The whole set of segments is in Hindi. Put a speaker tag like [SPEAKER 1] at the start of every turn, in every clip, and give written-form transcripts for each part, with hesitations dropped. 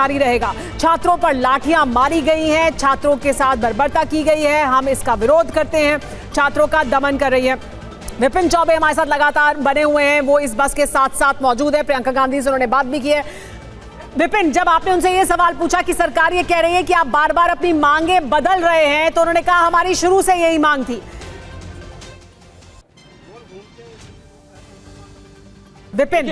[SPEAKER 1] जारी रहेगा। छात्रों पर लाठियां मारी गई हैं, छात्रों के साथ बर्बरता की गई है, हम इसका विरोध करते हैं, छात्रों का दमन कर रही है। विपिन चौबे हमारे साथ लगातार बने हुए हैं, वो इस बस के साथ साथ मौजूद है। प्रियंका गांधी से उन्होंने बात भी की है। विपिन, जब आपने उनसे ये सवाल पूछा कि सरकार ये कह रही है कि आप बार बार अपनी मांगे बदल रहे हैं, तो उन्होंने कहा हमारी शुरू से यही मांग थी। विपिन,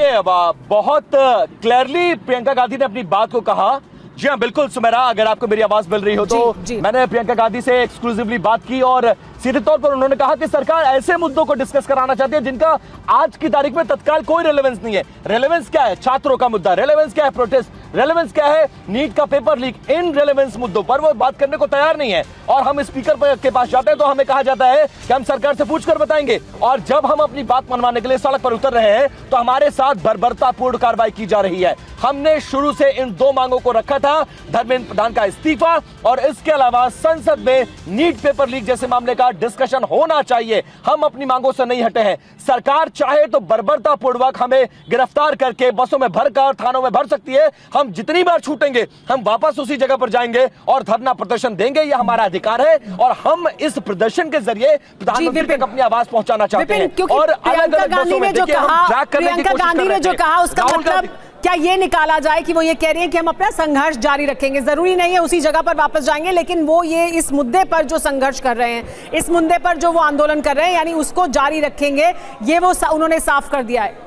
[SPEAKER 2] बहुत क्लियरली प्रियंका गांधी ने अपनी बात को कहा। जी हाँ, बिल्कुल सुमेरा, अगर आपको मेरी आवाज मिल रही हो तो
[SPEAKER 1] जी।
[SPEAKER 2] मैंने प्रियंका गांधी से एक्सक्लूसिवली बात की और सीधे तौर पर उन्होंने कहा कि सरकार ऐसे मुद्दों को डिस्कस कराना चाहती है जिनका आज की तारीख में तत्काल कोई रेलेवेंस नहीं है। रेलेवेंस क्या है? छात्रों का मुद्दा। रेलेवेंस क्या है? प्रोटेस्ट। रेलेवेंस क्या है? नीट का पेपर लीक। इन रेलेवेंस मुद्दों पर वो बात करने को तैयार नहीं है और हम स्पीकर के पास जाते हैं तो हमें कहा जाता है कि हम सरकार से पूछकर बताएंगे, और जब हम अपनी बात मनवाने के लिए सड़क पर उतर रहे हैं तो हमारे साथ बर्बरतापूर्ण कार्रवाई की जा रही है। हमने शुरू से इन दो मांगों को रखा था, धर्मेंद्र प्रधान का इस्तीफा और इसके अलावा संसद में नीट पेपर लीक जैसे मामले का डिस्कशन होना चाहिए। हम अपनी मांगों से नहीं हटे हैं। सरकार चाहे तो बर्बरतापूर्वक हमें गिरफ्तार करके बसों में भरकर थानों में भर सकती है। हम जितनी बार छूटेंगे हम वापस उसी जगह पर जाएंगे और धरना प्रदर्शन देंगे, यह हमारा अधिकार है और हम इस प्रदर्शन के जरिए प्रधानमंत्री तक अपनी आवाज पहुंचाना चाहते हैं। और
[SPEAKER 1] प्रियंका गांधी ने जो कहा उसका मतलब क्या ये निकाला जाए कि वो ये कह रही है कि हम अपना संघर्ष जारी रखेंगे? जरूरी नहीं है उसी जगह पर वापस जाएंगे, लेकिन वो ये इस मुद्दे पर जो संघर्ष कर रहे हैं, इस मुद्दे पर जो वो आंदोलन कर रहे हैं, यानी उसको जारी रखेंगे, ये वो उन्होंने साफ कर दिया है।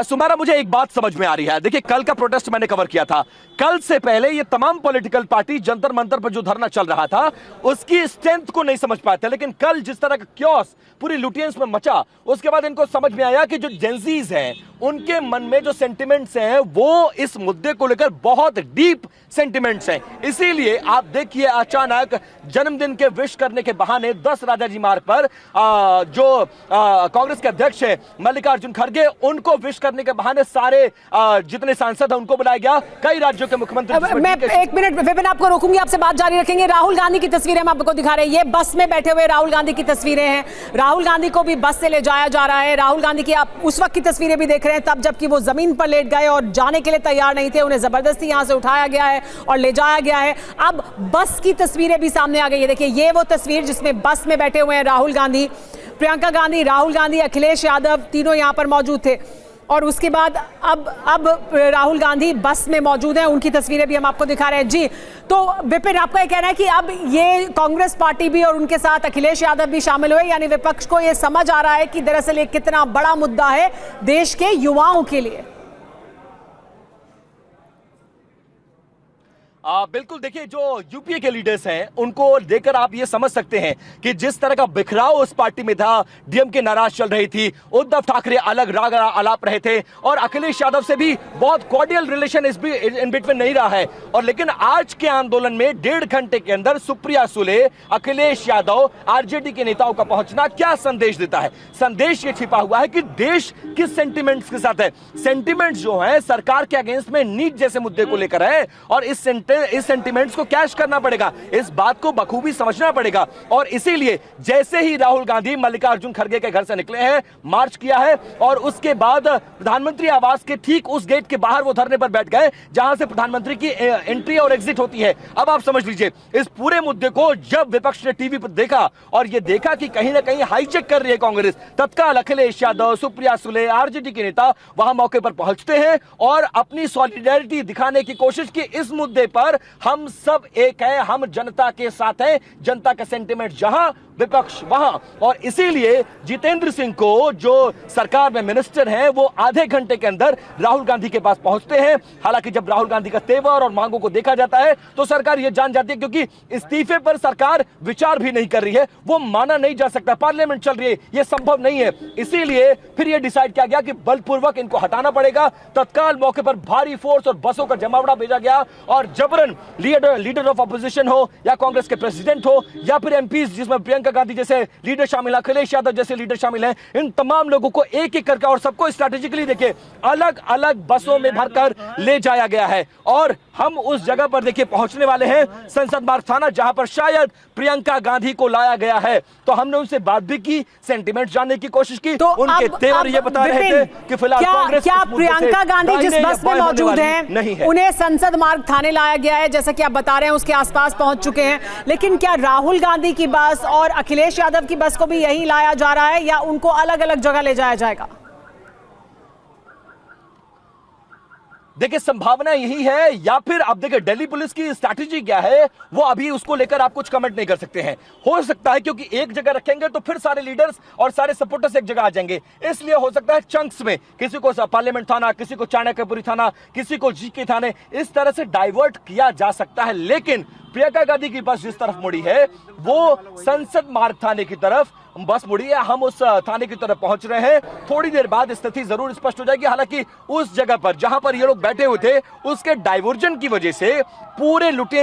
[SPEAKER 2] सुमारा, मुझे एक बात समझ में आ रही है। देखिए, कल का प्रोटेस्ट मैंने कवर किया था। कल से पहले ये तमाम पॉलिटिकल पार्टी जंतर मंतर पर जो धरना चल रहा था उसकी स्ट्रेंथ को नहीं समझ पाते, लेकिन कल जिस तरह का क्योस पूरी लुटियंस में मचा, उसके बाद इनको समझ में आया कि जो जेंजीज हैं उनके मन में जो सेंटिमेंट्स हैं वो इस मुद्दे को लेकर बहुत डीप सेंटिमेंट्स हैं। इसीलिए आप देखिए, अचानक जन्मदिन के विश करने के बहाने 10 राजाजी मार्ग पर जो कांग्रेस के अध्यक्ष हैं मल्लिकार्जुन खड़गे, उनको विश करने के बहाने सारे जितने सांसद हैं उनको बुलाया गया। कई राज्यों के मुख्यमंत्री।
[SPEAKER 1] मैं एक मिनट विपिन आपको रोकूंगी, आपसे बात जारी रखेंगे। राहुल गांधी की तस्वीरें हम आपको दिखा रहे हैं, ये बस में बैठे हुए राहुल गांधी की तस्वीरें हैं। राहुल गांधी को भी बस से ले जाया जा रहा है। राहुल गांधी की आप उस वक्त की तस्वीरें भी देख रहे हैं, तब जबकि वो जमीन पर लेट गए और जाने के लिए तैयार नहीं थे, उन्हें जबरदस्ती यहां से उठाया गया है और ले जाया गया है। अब बस की तस्वीरें भी सामने आ गई है। देखिए, ये वो तस्वीर जिसमें बस में बैठे हुए हैं राहुल गांधी, प्रियंका गांधी, राहुल गांधी, अखिलेश यादव, तीनों यहां पर मौजूद थे। और उसके बाद अब राहुल गांधी बस में मौजूद हैं, उनकी तस्वीरें भी हम आपको दिखा रहे हैं। जी, तो विपिन, आपका ये कहना है कि अब ये कांग्रेस पार्टी भी और उनके साथ अखिलेश यादव भी शामिल हुए, यानी विपक्ष को ये समझ आ रहा है कि दरअसल ये कितना बड़ा मुद्दा है देश के युवाओं के लिए।
[SPEAKER 2] बिल्कुल, देखिए, जो यूपीए के लीडर्स हैं उनको देखकर आप ये समझ सकते हैं कि जिस तरह का बिखराव उस पार्टी में था, डीएमके नाराज चल रही थी, उद्धव ठाकरे अलग राग आलाप रहे थे और अखिलेश यादव से भी बहुत कॉर्डियल रिलेशन इन बिटवीन नहीं रहा है। और लेकिन आज के आंदोलन में 1.5 घंटे के अंदर सुप्रिया सुले, अखिलेश यादव, आरजेडी के नेताओं का पहुंचना क्या संदेश देता है? संदेश ये छिपा हुआ है कि देश किस सेंटिमेंट्स के साथ है। सेंटिमेंट्स जो है सरकार के अगेंस्ट में नीट जैसे मुद्दे को लेकर है और इस सेंटिमेंट्स को कैश करना पड़ेगा, इस बात को बखूबी समझना पड़ेगा। और इसीलिए जैसे ही राहुल गांधी मल्लिकार्जुन खड़गे के घर से निकले हैं, मार्च किया है और उसके बाद प्रधानमंत्री आवास के ठीक उस गेट के बाहर वो धरने पर बैठ गए जहां से प्रधानमंत्री की एंट्री और एग्जिट होती है। अब आप समझ लीजिए, इस पूरे मुद्दे को जब विपक्ष ने टीवी पर देखा और ये देखा कि कहीं ना कहीं हाईजेक कर रही है कांग्रेस, तत्काल अखिलेश यादव, सुप्रिया सुले, आरजेडी के नेता वहां मौके पर पहुंचते हैं और अपनी सॉलिडेरिटी दिखाने की कोशिश की। इस मुद्दे पर हम सब एक हैं, हम जनता के साथ हैं, जनता का सेंटिमेंट जहां विपक्ष वहां। और इसीलिए जितेंद्र सिंह को, जो सरकार में मिनिस्टर हैं, वो आधे घंटे के अंदर राहुल गांधी के पास पहुंचते हैं। हालांकि जब राहुल गांधी का तेवर और मांगों को देखा जाता है तो सरकार ये जान जाती है, क्योंकि इस्तीफे पर सरकार विचार भी नहीं कर रही है, वो माना नहीं जा सकता, पार्लियामेंट चल रही है, ये संभव नहीं है। इसीलिए फिर यह डिसाइड किया गया कि बलपूर्वक इनको हटाना पड़ेगा। तत्काल मौके पर भारी फोर्स और बसों का जमावड़ा भेजा गया और जबरन लीडर ऑफ अपोजिशन हो या कांग्रेस के प्रेसिडेंट हो या फिर एमपीज जिसमें प्रियंका गांधी जैसे लीडर शामिल, अखिलेश यादव जैसे लीडर शामिल हैं, इन तमाम लोगों को एक एक करके और सबको स्ट्रैटेजिकली देखिए अलग अलग बसों में भरकर ले जाया गया है। और हम उस जगह पर देखिए पहुंचने वाले हैं, संसद मार्ग थाना, जहां पर शायद प्रियंका गांधी को लाया गया है। तो हमने उनसे बात भी की, सेंटीमेंट जानने की कोशिश की।
[SPEAKER 1] तो
[SPEAKER 2] उनके तेवर ये बता रहे थे कि फिलहाल कांग्रेस
[SPEAKER 1] क्या प्रियंका गांधी जिस बस में मौजूद हैं उन्हें संसद मार्ग थाने लाया गया है, जैसा कि आप बता रहे हैं उसके आसपास पहुंच चुके हैं, लेकिन क्या राहुल गांधी की बस और अखिलेश यादव की बस को भी यही लाया जा रहा है या उनको अलग अलग जगह ले जाया जाएगा?
[SPEAKER 2] देखिए संभावना यही है, या फिर अब देखिए दिल्ली पुलिस की स्ट्रैटेजी क्या है वो अभी उसको लेकर आप कुछ कमेंट नहीं कर सकते हैं। हो सकता है क्योंकि एक जगह रखेंगे तो फिर सारे लीडर्स और सारे सपोर्टर्स एक जगह आ जाएंगे, इसलिए हो सकता है चंक्स में, किसी को पार्लियामेंट थाना, किसी को चाणक्यपुरी थाना, किसी को जीके थाने, इस तरह से डाइवर्ट किया जा सकता है। लेकिन प्रियंका गांधी की बस जिस तरफ मुड़ी है वो संसद मार्ग थाने की तरफ बस मुड़ी है। हम उस थाने की तरफ पहुंच रहे हैं, थोड़ी देर बाद स्थिति जरूर स्पष्ट हो जाएगी। हालांकि उस जगह पर जहां पर ये लोग बैठे हुए थे उसके डाइवर्जन की वजह से पूरे लुटेरे